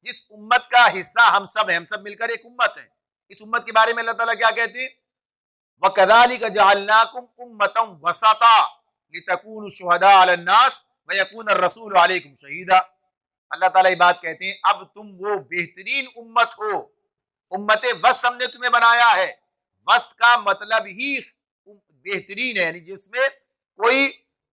जिस उम्मत का हिस्सा हम सब हैं, हम सब मिलकर एक उम्मत है। इस उम्मत के बारे में अल्लाह ताला क्या कहते हैं? वकज़ालिका जअलनाकुम उम्मतन वसता लितकूनु शुहदा अलन्नास व यकून अर्रसूलु अलैकुम शहीदा। अल्लाह ताला ये बात कहते हैं, अब तुम वो बेहतरीन उम्मत हो, उम्मत वस्त हमने तुम्हें बनाया है। वस्त का मतलब ही बेहतरीन है, यानी जिसमें कोई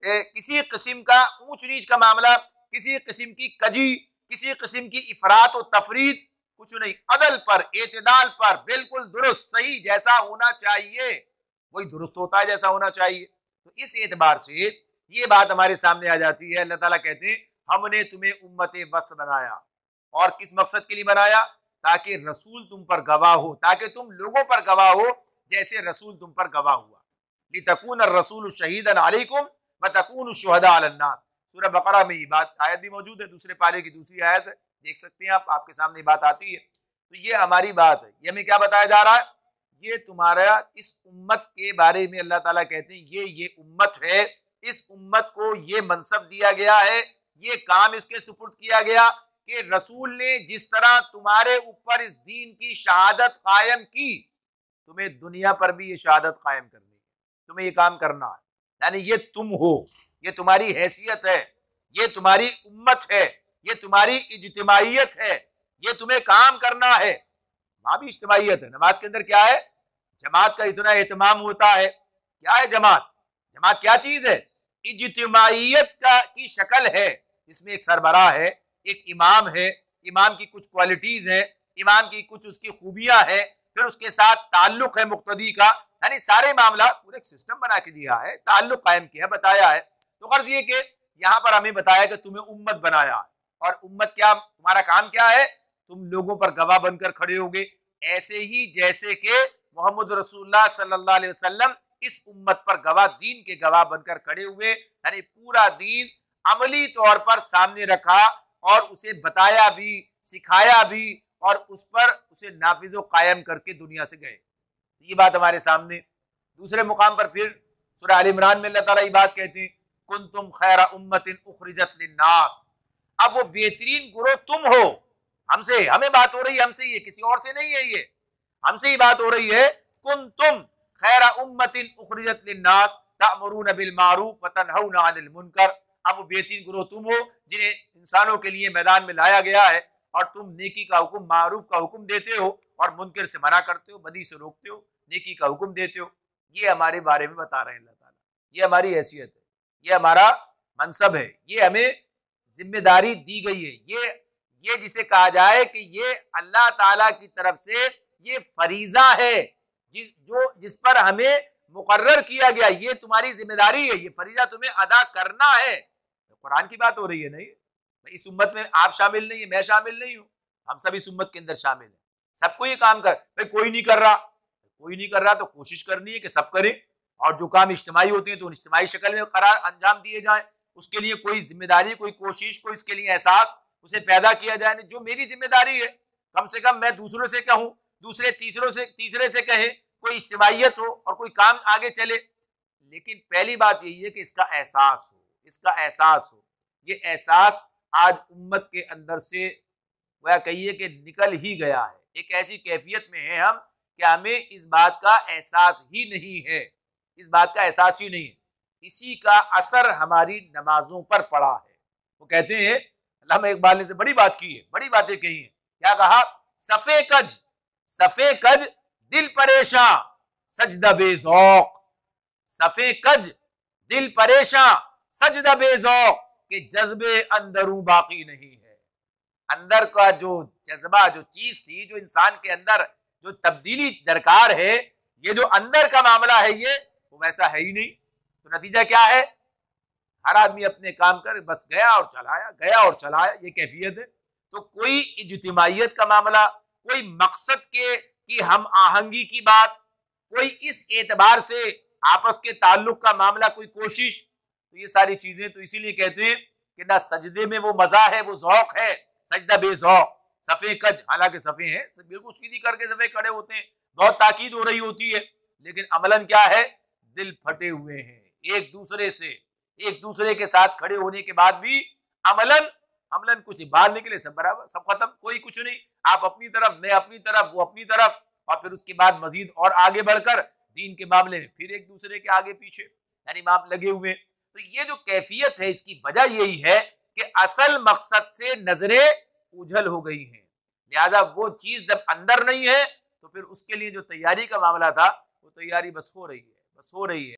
किसी किस्म का ऊंच नीच का मामला, किसी किस्म की कजी, किसी किस्म की इफरात और तफरीद कुछ नहीं, अदल पर, एतदाल पर, बिल्कुल दुरुस्त सही जैसा होना चाहिए वही दुरुस्त होता है जैसा होना चाहिए। तो इस एतबार से ये बात हमारे सामने आ जाती है। अल्लाह ताला कहते हैं हमने तुम्हें उम्मत वस्त बनाया, और किस मकसद के लिए बनाया? ताकि रसूल तुम पर गवाह हो, ताकि तुम लोगों पर गवाह हो जैसे रसूल तुम पर गवाह हुआ। लितकून अर्रसूलु शहीदन अलैकुम व तकूनु शुहदा अलन्नास। सूरह बकरा में ये बात आयत भी मौजूद है, दूसरे पारे की दूसरी आयत है, देख सकते हैं आप, आपके सामने बात आती है। तो ये हमारी बात है। ये हमें क्या बताया जा रहा है? ये तुम्हारा इस उम्मत के बारे में अल्लाह ताला कहते हैं ये उम्मत है, इस उम्मत को ये मनसब दिया गया है, ये काम इसके सुपुर्द किया गया कि रसूल ने जिस तरह तुम्हारे ऊपर इस दीन की शहादत कायम की, तुम्हें दुनिया पर भी ये शहादत कायम करनी है, तुम्हें ये काम करना है। यानी ये तुम हो, ये तुम्हारी हैसियत है, ये तुम्हारी उम्मत है, ये तुम्हारी इज्तिमाइयत है, ये तुम्हें काम करना है। वहां भी इज्तिमाइयत है। नमाज के अंदर क्या है? जमात का इतना एहतमाम होता है। क्या है जमात? जमात क्या चीज है? इज्तिमाइयत का की शक्ल है। इसमें एक सरबराह है, एक इमाम है, इमाम की कुछ क्वालिटीज है, इमाम की कुछ उसकी खूबियां है, फिर उसके साथ ताल्लुक है मुक्तदी का, यानी सारे मामला पूरे सिस्टम बना के दिया है, ताल्लुक कायम किया, बताया है। तो गर्ज ये कि यहाँ पर हमें बताया कि तुम्हें उम्मत बनाया है, और उम्मत क्या, तुम्हारा काम क्या है? तुम लोगों पर गवाह बनकर खड़े होगे, ऐसे ही जैसे कि मोहम्मद रसूलुल्लाह सल्लल्लाहु अलैहि वसल्लम इस उम्मत पर गवाह, दीन के गवाह बनकर खड़े हुए, यानी पूरा दीन अमली तौर पर सामने रखा और उसे बताया भी, सिखाया भी, और उस पर उसे नाफिज कायम करके दुनिया से गए। ये बात हमारे सामने। दूसरे मुकाम पर फिर सूरह आल इमरान में अल्लाह ताला ये बात कहते हैं, कुंतुम खैरा उम्मतिन उखरिजत लिन्नास। अब वो बेहतरीन गुरोह तुम हो। हमसे, हमें बात हो रही है, हमसे, ये किसी और से नहीं है, ये हमसे ही बात हो रही है। कुंतुम खैरा उम्मतिन उखरिजत लिन्नास तअमुरूना बिल मारूफ व तनहौना अनिल मुनकर। अब वो बेहतरीन गुरोह तुम हो जिन्हें इंसानों के लिए मैदान में लाया गया है, और तुम नेकी का हुक्म, मारूफ का हुक्म देते हो, और मुनकर से मना करते हो, बदी से रोकते हो, नेकी का हुक्म देते हो। ये हमारे बारे में बता रहे हैं अल्लाह ताला। ये हमारी हैसियत है, ये हमारा मनसब है, ये हमें जिम्मेदारी दी गई है। ये जिसे कहा जाए कि ये अल्लाह ताला की तरफ से ये फरीजा है, जिस पर हमें मुकर्रर किया गया, ये तुम्हारी जिम्मेदारी है, ये फरीजा तुम्हें अदा करना है। तो कुरान की बात हो रही है। नहीं, इस उम्मत में आप शामिल नहीं है, मैं शामिल नहीं हूँ, हम सब इस उम्मत के अंदर शामिल है। सबको ये काम कर, भाई कोई नहीं कर रहा, कोई नहीं कर रहा तो कोशिश करनी है कि सब करें, और जो काम इज्तिमाई होते हैं तो इज्तिमाई शक्ल में करार अंजाम दिए जाए। उसके लिए कोई जिम्मेदारी, कोई कोशिश, कोई इसके लिए एहसास उसे पैदा किया जाए। जो मेरी जिम्मेदारी है, कम से कम मैं दूसरों से कहूँ, दूसरे तीसरे से कहे, कोई इज्तिमाइयत हो और कोई काम आगे चले। लेकिन पहली बात यही है कि इसका एहसास हो, इसका एहसास हो। ये एहसास आज उम्मत के अंदर से वह कहिए कि निकल ही गया है। एक ऐसी कैफियत में है हम कि हमें इस बात का एहसास ही नहीं है, इस बात का एहसास ही नहीं है। इसी का असर हमारी नमाजों पर पड़ा है। वो कहते हैं, अल्लामा इकबाल ने से बड़ी बात की है, बड़ी बातें कही है। क्या कहा? सफे कज दिल परेशान सजदा बेज़ौक। सफे कज दिल परेशान सजदा बेज़ौक, के जज्बे अंदरूं बाकी नहीं है। अंदर का जो जज्बा, जो चीज थी, जो इंसान के अंदर जो तब्दीली दरकार है, ये जो अंदर का मामला है, ये वो वैसा है ही नहीं। तो नतीजा क्या है? हर आदमी अपने काम कर बस गया और चलाया, गया और चलाया, ये कैफियत है। तो कोई इज्तिमाइयत का मामला, कोई मकसद की हम आहंगी की बात, कोई इस एतबार से आपस के ताल्लुक का मामला, कोई कोशिश, तो ये सारी चीजें, तो इसीलिए कहते हैं कि ना सजदे में वो मजा है, वो जौक है, सजदा बेज़ौक। सफे कज, हालांकि सफे हैं, बिल्कुल सीधी करके सफे खड़े होते हैं, बहुत ताकीद हो रही होती है, लेकिन अमलन क्या है? दिल फटे हुए हैं एक दूसरे से, एक दूसरे के साथ खड़े होने के बाद भी अमलन हमलन कुछ बाहर निकले सब बराबर, सब खत्म, कोई कुछ नहीं, आप अपनी तरफ, मैं अपनी तरफ, वो अपनी तरफ, और फिर उसके बाद मजीद और आगे बढ़कर दीन के मामले में फिर एक दूसरे के आगे पीछे, यानी आप लगे हुए। तो ये जो कैफियत है इसकी वजह यही है कि असल मकसद से नजरें उझल हो गई हैं, लिहाजा वो चीज जब अंदर नहीं है तो फिर उसके लिए जो तैयारी का मामला था वो तैयारी बस हो रही है, बस हो रही है।